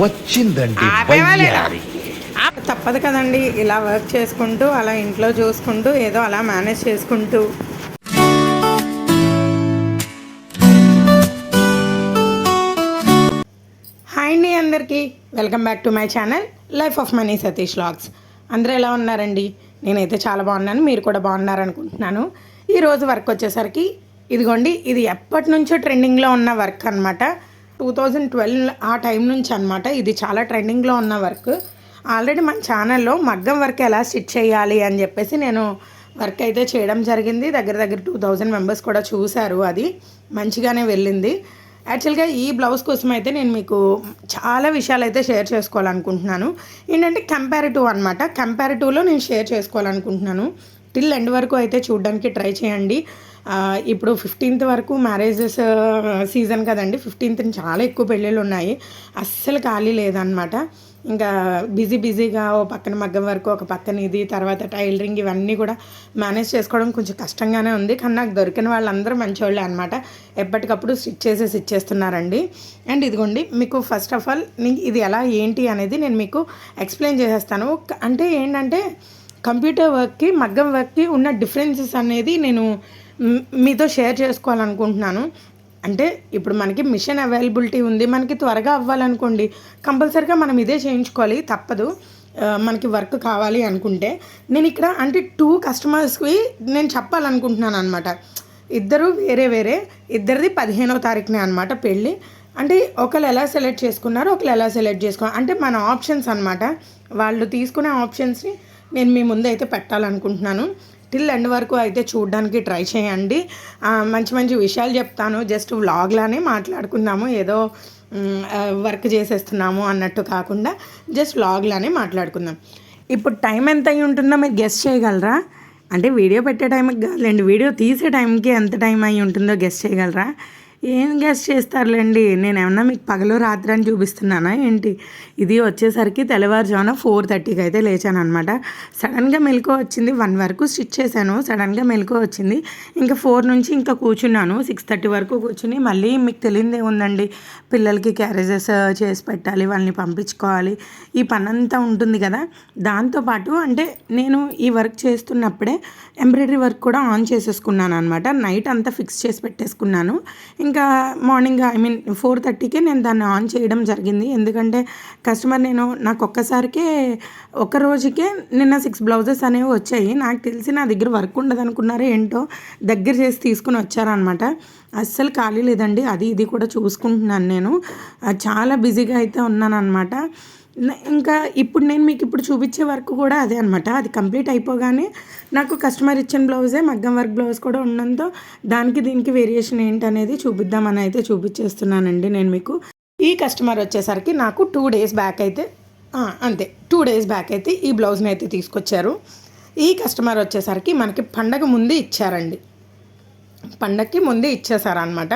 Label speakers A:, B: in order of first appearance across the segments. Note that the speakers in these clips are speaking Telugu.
A: వచ్చిందండి
B: ఆపేవాలేదా
A: వయ్యారి.
B: తప్పదు కదండి, ఇలా వర్క్ చేసుకుంటూ అలా ఇంట్లో చూసుకుంటూ ఏదో అలా మేనేజ్ చేసుకుంటూ. హాయ్ అండి అందరికీ, welcome back to my channel life of money Satish vlogs. అందరూ ఎలా ఉన్నారండి? నేనైతే చాలా బాగున్నాను, మీరు కూడా బాగున్నారనుకుంటున్నాను. ఈరోజు వర్క్ వచ్చేసరికి ఇదిగోండి, ఇది ఎప్పటి నుంచో ట్రెండింగ్లో ఉన్న వర్క్ అనమాట. 2012 ఆ టైం నుంచి అనమాట. ఇది చాలా ట్రెండింగ్లో ఉన్న వర్క్. ఆల్రెడీ మన ఛానల్లో మగ్గం వర్క్ ఎలా స్టిచ్ చేయాలి అని చెప్పేసి నేను వర్క్ అయితే చేయడం జరిగింది. దగ్గర దగ్గర 2000 మెంబర్స్ కూడా చూశారు. అది మంచిగానే వెళ్ళింది. యాక్చువల్గా ఈ బ్లౌజ్ కోసం అయితే నేను మీకు చాలా విషయాలు అయితే షేర్ చేసుకోవాలనుకుంటున్నాను. ఏంటంటే కంపారిటివ్ అనమాట. కంపారిటివ్లో నేను షేర్ చేసుకోవాలనుకుంటున్నాను. టిల్ ఎండ్ వరకు అయితే చూడడానికి ట్రై చేయండి. ఇప్పుడు 15th వరకు మ్యారేజెస్ సీజన్ కదండి. 15th చాలా ఎక్కువ పెళ్ళిళ్ళు ఉన్నాయి. అస్సలు ఖాళీ లేదనమాట. ఇంకా బిజీగా ఓ పక్కన మగ్గం వరకు, ఒక పక్కన ఇది, తర్వాత టైలరింగ్, ఇవన్నీ కూడా మేనేజ్ చేసుకోవడం కొంచెం కష్టంగానే ఉంది. కానీ నాకు దొరికిన వాళ్ళందరూ మంచివాళ్ళే అనమాట. ఎప్పటికప్పుడు స్టిచ్ చేసేసి ఇచ్చేస్తున్నారండి. అండ్ ఇదిగోండి, మీకు ఫస్ట్ ఆఫ్ ఆల్ ఇది ఎలా ఏంటి అనేది నేను మీకు ఎక్స్ప్లెయిన్ చేసేస్తాను. అంటే ఏంటంటే కంప్యూటర్ వర్క్కి మగ్గం వర్క్కి ఉన్న డిఫరెన్సెస్ అనేది నేను మీతో షేర్ చేసుకోవాలనుకుంటున్నాను. అంటే ఇప్పుడు మనకి మిషన్ అవైలబిలిటీ ఉంది, మనకి త్వరగా అవ్వాలనుకోండి కంపల్సరీగా మనం ఇదే చేయించుకోవాలి, తప్పదు. మనకి వర్క్ కావాలి అనుకుంటే నేను ఇక్కడ అంటే 2 కస్టమర్స్కి నేను చెప్పాలనుకుంటున్నాను అనమాట. ఇద్దరు వేరే ఇద్దరిది 15వ తారీఖునే అనమాట పెళ్ళి. అంటే ఒకళ్ళు ఎలా సెలెక్ట్ చేసుకున్నారో ఒకళ్ళు ఎలా సెలెక్ట్ చేసుకున్నారు అంటే మన ఆప్షన్స్ అనమాట. వాళ్ళు తీసుకునే ఆప్షన్స్ని నేను మీ ముందు అయితే పెట్టాలనుకుంటున్నాను. టిల్ ఎండ్ వరకు అయితే చూడడానికి ట్రై చేయండి. మంచి విషయాలు చెప్తాను. జస్ట్ వ్లాగ్లానే మాట్లాడుకుందాము, ఏదో వర్క్ చేసేస్తున్నాము అన్నట్టు కాకుండా జస్ట్ వ్లాగ్లానే మాట్లాడుకుందాం. ఇప్పుడు టైం ఎంత అయి ఉంటుందో మీరు గెస్ చేయగలరా? అంటే వీడియో పెట్టే టైంకి కాదులేండి, వీడియో తీసే టైంకి ఎంత టైం అయి ఉంటుందో గెస్ చేయగలరా? ఏం గెస్ చేస్తారులేండి, నేను ఏమన్నా మీకు పగలు రాత్రి అని చూపిస్తున్నానా ఏంటి? ఇది వచ్చేసరికి తెల్లవారుజామున 4:30కి అయితే లేచాను అనమాట. సడన్గా మెలకు వచ్చింది. 1 వరకు స్టిచ్ చేశాను, సడన్గా మెలకు వచ్చింది. ఇంకా 4 నుంచి ఇంకా కూర్చున్నాను. 6:30 వరకు కూర్చుని మళ్ళీ మీకు తెలియదే ఉందండి, పిల్లలకి క్యారేజెస్ చేసి పెట్టాలి, వాళ్ళని పంపించుకోవాలి, ఈ పని అంతా ఉంటుంది కదా. దాంతోపాటు అంటే నేను ఈ వర్క్ చేస్తున్నప్పుడే ఎంబ్రాయిడరీ వర్క్ కూడా ఆన్ చేసేసుకున్నాను అనమాట. నైట్ అంతా ఫిక్స్ చేసి పెట్టేసుకున్నాను. ఇంకా మార్నింగ్ 4:30కే నేను దాన్ని ఆన్ చేయడం జరిగింది. ఎందుకంటే కస్టమర్ నాకు ఒక్కసారికే ఒక రోజుకే నిన్న 6 బ్లౌజెస్ అనేవి వచ్చాయి. నాకు తెలిసి నా దగ్గర వర్క్ ఉండదు అనుకున్నారో ఏంటో దగ్గర చేసి తీసుకుని వచ్చారనమాట. అస్సలు ఖాళీ లేదండి, అది ఇది కూడా చూసుకుంటున్నాను. నేను చాలా బిజీగా అయితే ఉన్నాను అనమాట. ఇంకా ఇప్పుడు నేను మీకు చూపించే వర్క్ కూడా అదే అనమాట. అది కంప్లీట్ అయిపోగానే నాకు కస్టమర్ ఇచ్చిన బ్లౌజే మగ్గం వర్క్ బ్లౌజ్ కూడా ఉండడంతో దానికి దీనికి వేరియేషన్ ఏంటనేది చూపిద్దామని అయితే చూపించేస్తున్నానండి నేను మీకు. ఈ కస్టమర్ వచ్చేసరికి నాకు 2 డేస్ బ్యాక్ అయితే అంతే 2 డేస్ బ్యాక్ అయితే ఈ బ్లౌజ్ని అయితే తీసుకొచ్చారు. ఈ కస్టమర్ వచ్చేసరికి మనకి పండగ ముందే ఇచ్చారండి, పండగకి ముందే ఇచ్చేసారనమాట.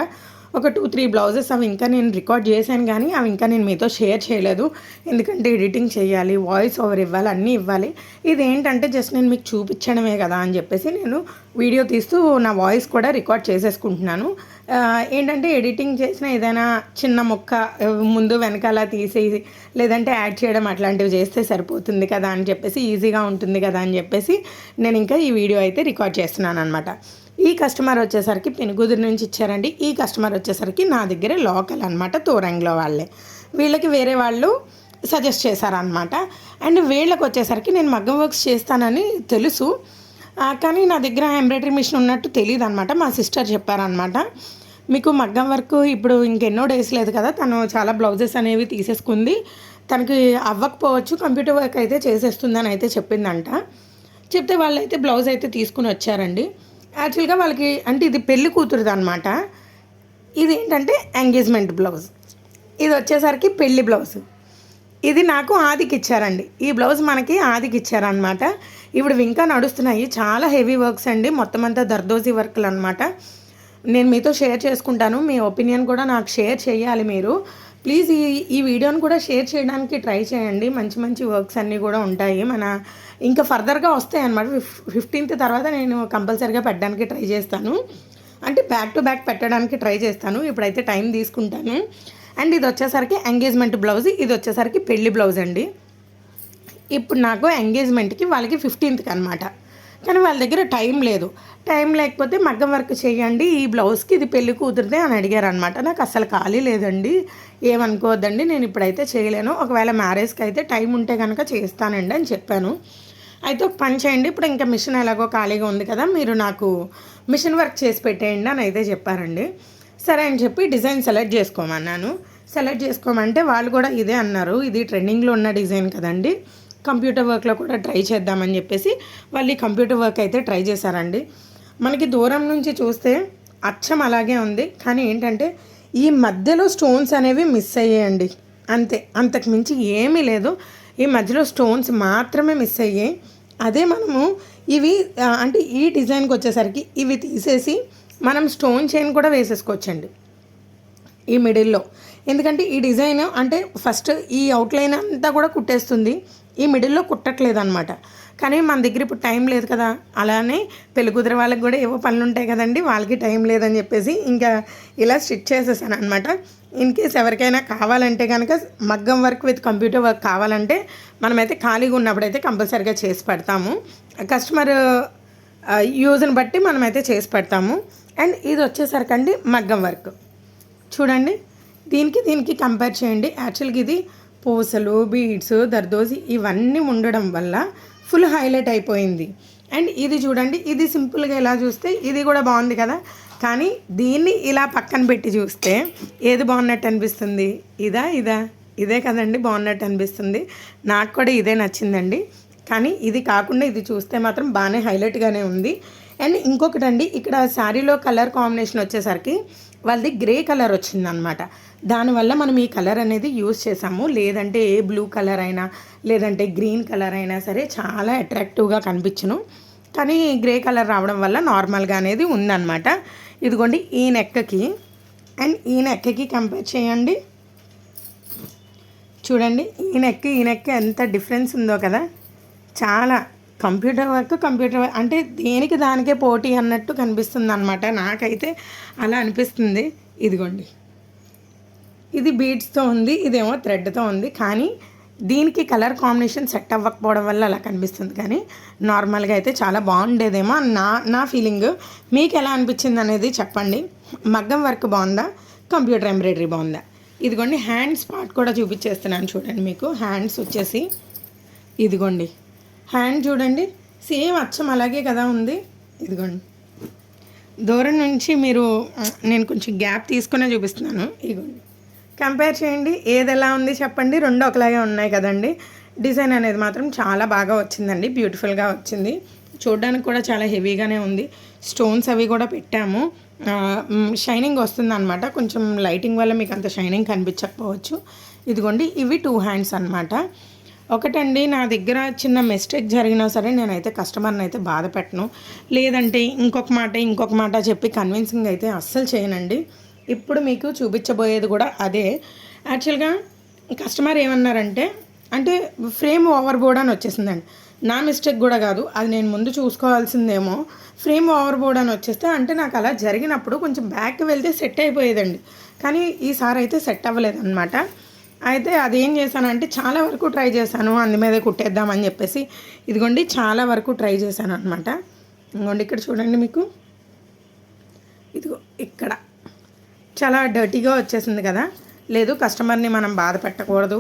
B: ఒక 2-3 బ్లౌజెస్ అవి ఇంకా నేను రికార్డ్ చేశాను, కానీ అవి ఇంకా నేను మీతో షేర్ చేయలేదు. ఎందుకంటే ఎడిటింగ్ చేయాలి, వాయిస్ ఓవర్ ఇవ్వాలి, అన్నీ ఇవ్వాలి. ఇదేంటంటే జస్ట్ నేను మీకు చూపించడమే కదా అని చెప్పేసి నేను వీడియో తీస్తూ నా వాయిస్ కూడా రికార్డ్ చేసేసుకుంటున్నాను. ఏంటంటే ఎడిటింగ్ చేసిన ఏదైనా చిన్న మొక్క ముందు వెనకాల తీసేసి లేదంటే యాడ్ చేయడం అట్లాంటివి చేస్తే సరిపోతుంది కదా అని చెప్పేసి, ఈజీగా ఉంటుంది కదా అని చెప్పేసి నేను ఇంకా ఈ వీడియో అయితే రికార్డ్ చేస్తున్నాను అనమాట. ఈ కస్టమర్ వచ్చేసరికి పెనుగుదురు నుంచి ఇచ్చారండి. ఈ కస్టమర్ వచ్చేసరికి నా దగ్గరే లోకల్ అనమాట, తోరంగిలో వాళ్ళే. వీళ్ళకి వేరే వాళ్ళు సజెస్ట్ చేశారనమాట. అండ్ వీళ్ళకి వచ్చేసరికి నేను మగ్గం వర్క్స్ చేస్తానని తెలుసు, కానీ నా దగ్గర ఎంబ్రాయిడరీ మిషన్ ఉన్నట్టు తెలియదు అనమాట. మా సిస్టర్ చెప్పారనమాట, మీకు మగ్గం వర్క్ ఇప్పుడు ఇంకెన్నో డేస్ లేదు కదా, తను చాలా బ్లౌజెస్ అనేవి తీసేసుకుంది, తనకి అవ్వకపోవచ్చు, కంప్యూటర్ వర్క్ అయితే చేసేస్తుందని అయితే చెప్పిందంట. చెప్తే వాళ్ళైతే బ్లౌజ్ అయితే తీసుకుని వచ్చారండి. యాక్చువల్గా వాళ్ళకి అంటే ఇది పెళ్లి కూతురుది అనమాట. ఇది ఏంటంటే ఎంగేజ్మెంట్ బ్లౌజ్, ఇది వచ్చేసరికి పెళ్లి బ్లౌజ్. ఇది నాకు ఆదికి ఇచ్చారండి. ఈ బ్లౌజ్ మనకి ఆదికి ఇచ్చారనమాట. ఇప్పుడు ఇంకా నడుస్తున్నాయి, చాలా హెవీ వర్క్స్ అండి, మొత్తం అంతా దర్దోజీ వర్క్లు అనమాట. నేను మీతో షేర్ చేసుకుంటాను, మీ ఒపీనియన్ కూడా నాకు షేర్ చేయాలి మీరు. ప్లీజ్ ఈ వీడియోని కూడా షేర్ చేయడానికి ట్రై చేయండి. మంచి వర్క్స్ అన్నీ కూడా ఉంటాయి, మన ఇంకా ఫర్దర్గా వస్తాయి అన్నమాట. 15th తర్వాత నేను కంపల్సరీగా పెట్టడానికి ట్రై చేస్తాను, అంటే బ్యాక్ టు బ్యాక్ పెట్టడానికి ట్రై చేస్తాను. ఇప్పుడైతే టైం తీసుకుంటాను. అండ్ ఇది వచ్చేసరికి ఎంగేజ్మెంట్ బ్లౌజ్, ఇది వచ్చేసరికి పెళ్లి బ్లౌజ్ అండి. ఇప్పుడు నాకు ఎంగేజ్మెంట్కి వాళ్ళకి 15th అనమాట. కానీ వాళ్ళ దగ్గర టైం లేదు. టైం లేకపోతే మగ్గం వర్క్ చేయండి ఈ బ్లౌజ్కి, ఇది పెళ్లి కూతురిదే అని అడిగారు అనమాట. నాకు అసలు ఖాళీ లేదండి, ఏమనుకోవద్దండి, నేను ఇప్పుడైతే చేయలేను, ఒకవేళ మ్యారేజ్కి అయితే టైం ఉంటే కనుక చేస్తానండి అని చెప్పాను. అయితే ఒక పని చేయండి, ఇప్పుడు ఇంకా మిషన్ ఎలాగో ఖాళీగా ఉంది కదా, మీరు నాకు మిషన్ వర్క్ చేసి పెట్టేయండి అని అయితే చెప్పారండి. సరే అని చెప్పి డిజైన్ సెలెక్ట్ చేసుకోమన్నాను. సెలెక్ట్ చేసుకోమంటే వాళ్ళు కూడా ఇదే అన్నారు, ఇది ట్రెండింగ్లో ఉన్న డిజైన్ కదండి, కంప్యూటర్ వర్క్లో కూడా ట్రై చేద్దామని చెప్పేసి వాళ్ళు ఈ కంప్యూటర్ వర్క్ అయితే ట్రై చేశారండి. మనకి దూరం నుంచి చూస్తే అచ్చం అలాగే ఉంది, కానీ ఏంటంటే ఈ మధ్యలో స్టోన్స్ అనేవి మిస్ అయ్యాయండి, అంతే, అంతకు మించి ఏమీ లేదు. ఈ మధ్యలో స్టోన్స్ మాత్రమే మిస్ అయ్యాయి. అదే మనము ఇవి అంటే ఈ డిజైన్కి వచ్చేసరికి ఇవి తీసేసి మనం స్టోన్ చైన్ కూడా వేసేసుకోవచ్చండి ఈ మిడిల్లో. ఎందుకంటే ఈ డిజైన్ అంటే ఫస్ట్ ఈ అవుట్లైన్ అంతా కూడా కుట్టేస్తుంది, ఈ మిడిల్లో కుట్టట్లేదు అనమాట. కానీ మన దగ్గర ఇప్పుడు టైం లేదు కదా, అలానే పెళ్ళికూతురు వాళ్ళకి కూడా ఏవో పనులు ఉంటాయి కదండి, వాళ్ళకి టైం లేదని చెప్పేసి ఇంకా ఇలా స్టిచ్ చేసేసాను అనమాట. ఇన్ కేస్ ఎవరికైనా కావాలంటే కనుక మగ్గం వర్క్ విత్ కంప్యూటర్ వర్క్ కావాలంటే మనమైతే ఖాళీగా ఉన్నప్పుడైతే కంపల్సరీగా చేసి పెడతాము, కస్టమర్ యూజ్ని బట్టి మనమైతే చేసి పెడతాము. అండ్ ఇది వచ్చేసరికండి మగ్గం వర్క్ చూడండి, దీనికి కంపేర్ చేయండి. యాక్చువల్గా ఇది పూసలు, బీడ్స్, దర్దోసి ఇవన్నీ ఉండడం వల్ల ఫుల్ హైలైట్ అయిపోయింది. అండ్ ఇది చూడండి, ఇది సింపుల్గా ఇలా చూస్తే ఇది కూడా బాగుంది కదా, కానీ దీన్ని ఇలా పక్కన పెట్టి చూస్తే ఏది బాగున్నట్టు అనిపిస్తుంది, ఇదే కదండి బాగున్నట్టు అనిపిస్తుంది. నాకు కూడా ఇదే నచ్చిందండి. కానీ ఇది కాకుండా ఇది చూస్తే మాత్రం బాగానే హైలైట్గానే ఉంది. అండ్ ఇంకొకటి అండి, ఇక్కడ శారీలో కలర్ కాంబినేషన్ వచ్చేసరికి వాళ్ళది గ్రే కలర్ వచ్చిందనమాట. దానివల్ల మనం ఈ కలర్ అనేది యూజ్ చేసాము. లేదంటే ఏ బ్లూ కలర్ అయినా లేదంటే గ్రీన్ కలర్ అయినా సరే చాలా అట్రాక్టివ్గా కనిపించును. కానీ గ్రే కలర్ రావడం వల్ల నార్మల్గా అనేది ఉందన్నమాట. ఇదిగోండి ఈ నెక్కకి అండ్ ఈ నెక్కకి కంపేర్ చేయండి. చూడండి ఈ నెక్ ఎంత డిఫరెన్స్ ఉందో కదా, చాలా కంప్యూటర్ వర్క్ అంటే దేనికి దానికే పోటీ అన్నట్టు కనిపిస్తుంది అనమాట. నాకైతే అలా అనిపిస్తుంది. ఇదిగోండి ఇది బీడ్స్తో ఉంది, ఇదేమో థ్రెడ్తో ఉంది, కానీ దీనికి కలర్ కాంబినేషన్ సెట్ అవ్వకపోవడం వల్ల అలా కనిపిస్తుంది. కానీ నార్మల్గా అయితే చాలా బాగుండేదేమో నా ఫీలింగ్. మీకు ఎలా అనిపించింది అనేది చెప్పండి. మగ్గం వర్క్ బాగుందా, కంప్యూటర్ ఎంబ్రాయిడరీ బాగుందా? ఇదిగోండి హ్యాండ్స్ పార్ట్ కూడా చూపించేస్తున్నాను చూడండి. మీకు హ్యాండ్స్ వచ్చేసి ఇదిగోండి, హ్యాండ్ చూడండి సేమ్ అచ్చం అలాగే కదా ఉంది. ఇదిగోండి దూరం నుంచి నేను కొంచెం గ్యాప్ తీసుకునే చూపిస్తున్నాను. ఇదిగోండి కంపేర్ చేయండి, ఏది ఎలా ఉంది చెప్పండి. రెండు ఒకలాగే ఉన్నాయి కదండి. డిజైన్ అనేది మాత్రం చాలా బాగా వచ్చిందండి, బ్యూటిఫుల్గా వచ్చింది. చూడడానికి కూడా చాలా హెవీగానే ఉంది. స్టోన్స్ అవి కూడా పెట్టాము, షైనింగ్ వస్తుంది అనమాట. కొంచెం లైటింగ్ వల్ల మీకు అంత షైనింగ్ కనిపించకపోవచ్చు. ఇదిగోండి ఇవి 2 హ్యాండ్స్ అనమాట. ఒకటండి, నా దగ్గర చిన్న మిస్టేక్ జరిగినా సరే నేనైతే కస్టమర్ని అయితే బాధ పెట్టను, లేదంటే ఇంకొక మాట చెప్పి కన్విన్సింగ్ అయితే అస్సలు చేయనండి. ఇప్పుడు మీకు చూపించబోయేది కూడా అదే. యాక్చువల్గా కస్టమర్ ఏమన్నారంటే, అంటే ఫ్రేమ్ ఓవర్ బోర్డ్ అని వచ్చేసిందండి. నా మిస్టేక్ కూడా కాదు, అది నేను ముందు చూసుకోవాల్సిందేమో. ఫ్రేమ్ ఓవర్ బోర్డ్ అని వచ్చేస్తే అంటే నాకు అలా జరిగినప్పుడు కొంచెం బ్యాక్ వెళ్తే సెట్ అయిపోయేదండి, కానీ ఈసారి అయితే సెట్ అవ్వలేదన్నమాట. అయితే అదేం చేశానంటే చాలా వరకు ట్రై చేశాను, అందు మీదే కుట్టేద్దామని చెప్పేసి ఇదిగోండి చాలా వరకు ట్రై చేశాను అనమాట. ఇదిగోండి ఇక్కడ చూడండి, మీకు ఇదిగో ఇక్కడ చాలా డర్టీగా వచ్చేసింది కదా. లేదు కస్టమర్ని మనం బాధ పెట్టకూడదు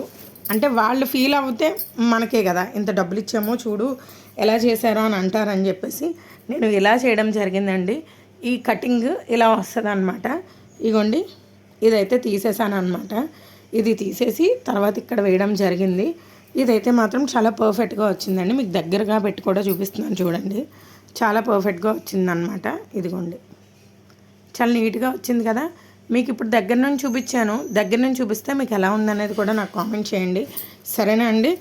B: అంటే వాళ్ళు ఫీల్ అవుతే మనకే కదా, ఇంత డబ్బులు ఇచ్చామో చూడు ఎలా చేశారో అని అంటారని చెప్పేసి నేను ఇలా చేయడం జరిగిందండి. ఈ కటింగ్ ఇలా వస్తుంది అనమాట. ఇగోండి ఇదైతే తీసేసాను అనమాట. ఇది తీసేసి తర్వాత ఇక్కడ వేయడం జరిగింది. ఇదైతే మాత్రం చాలా పర్ఫెక్ట్గా వచ్చిందండి. మీకు దగ్గరగా పెట్టి కూడా చూపిస్తున్నాను చూడండి, చాలా పర్ఫెక్ట్గా వచ్చిందనమాట. ఇదిగోండి చాలా నీట్గా వచ్చింది కదా. మీకు ఇప్పుడు దగ్గర నుంచి చూపించాను, దగ్గర నుంచి చూపిస్తే మీకు ఎలా ఉందనేది కూడా నాకు కామెంట్ చేయండి, సరేనా అండి?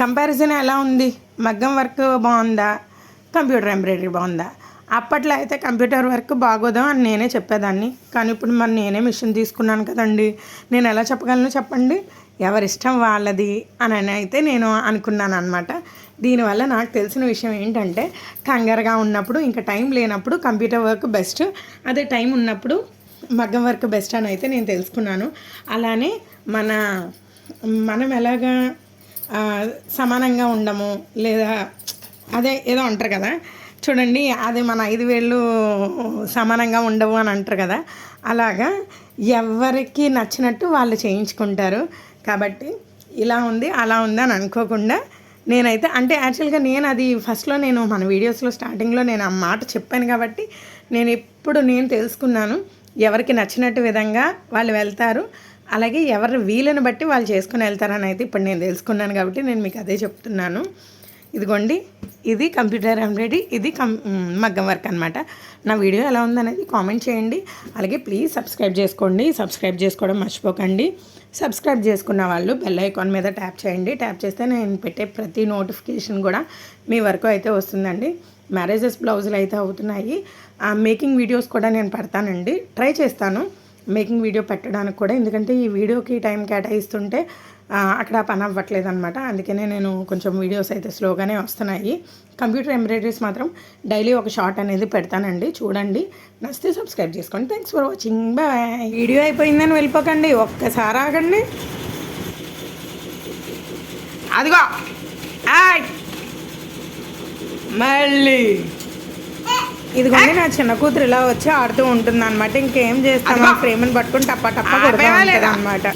B: కంపారిజన్ ఎలా ఉంది, మగ్గం వర్క్ బాగుందా, కంప్యూటర్ ఎంబ్రాయిడరీ బాగుందా? అప్పట్లో అయితే కంప్యూటర్ వర్క్ బాగోదా అని నేనే చెప్పేదాన్ని, కానీ ఇప్పుడు మరి నేనే మిషన్ తీసుకున్నాను కదండి, నేను ఎలా చెప్పగలను చెప్పండి? ఎవరిష్టం వాళ్ళది అని అయితే నేను అనుకున్నాను అనమాట. దీనివల్ల నాకు తెలిసిన విషయం ఏంటంటే, కంగారుగా ఉన్నప్పుడు ఇంకా టైం లేనప్పుడు కంప్యూటర్ వర్క్ బెస్ట్, అదే టైం ఉన్నప్పుడు మగ్గం వర్క్ బెస్ట్ అని అయితే నేను తెలుసుకున్నాను. అలానే మనం ఎలాగా సమానంగా ఉండము, లేదా అదే ఏదో అంటారు కదా చూడండి, అది మన 5 వేళ్ళు సమానంగా ఉండవు అని అంటారు కదా, అలాగా ఎవరికి నచ్చినట్టు వాళ్ళు చేయించుకుంటారు. కాబట్టి ఇలా ఉంది అలా ఉంది అని అనుకోకుండా నేనైతే అంటే యాక్చువల్గా నేను అది ఫస్ట్లో నేను మన వీడియోస్లో స్టార్టింగ్లో నేను ఆ మాట చెప్పాను కాబట్టి నేను తెలుసుకున్నాను. ఎవరికి నచ్చినట్టు విధంగా వాళ్ళు వెళ్తారు, అలాగే ఎవరి వీలుని బట్టి వాళ్ళు చేసుకుని వెళ్తారని అయితే ఇప్పుడు నేను తెలుసుకున్నాను కాబట్టి నేను మీకు అదే చెప్తున్నాను. ఇదిగోండి, ఇది కంప్యూటర్ ఎంబ్రాయిడరీ, ఇది మగ్గం వర్క్ అనమాట. నా వీడియో ఎలా ఉందనేది కామెంట్ చేయండి. అలాగే ప్లీజ్ సబ్స్క్రైబ్ చేసుకోండి. సబ్స్క్రైబ్ చేసుకోవడం మర్చిపోకండి. సబ్స్క్రైబ్ చేసుకున్న వాళ్ళు బెల్ ఐకాన్ మీద ట్యాప్ చేయండి. ట్యాప్ చేస్తే నేను పెట్టే ప్రతి నోటిఫికేషన్ కూడా మీ వరకు అయితే వస్తుందండి. మ్యారేజెస్ బ్లౌజులు అయితే అవుతున్నాయి. మేకింగ్ వీడియోస్ కూడా నేను పెడతానండి. ట్రై చేస్తాను మేకింగ్ వీడియో పెట్టడానికి కూడా, ఎందుకంటే ఈ వీడియోకి టైం కేటాయిస్తుంటే అక్కడ పని అవ్వట్లేదు అనమాట. అందుకనే నేను కొంచెం వీడియోస్ అయితే స్లోగానే వస్తున్నాయి. కంప్యూటర్ ఎంబ్రాయిడరీస్ మాత్రం డైలీ ఒక షార్ట్ అనేది పెడతానండి, చూడండి. నచ్చితే సబ్స్క్రైబ్ చేసుకోండి. Thanks for watching, bye. Video అయిపోయిందని వెళ్ళిపోకండి, ఒక్కసారి ఆగండి. అదిగో మళ్ళీ ఇదిగోండి, నా చిన్న కూతురు ఇలా వచ్చి ఆడుతూ ఉంటుంది అనమాట. ఇంకేం చేస్తాను, ఫ్రేమ్ని పట్టుకుని టప్ప టప్ప కొడుతూ ఉంటుంది అనమాట.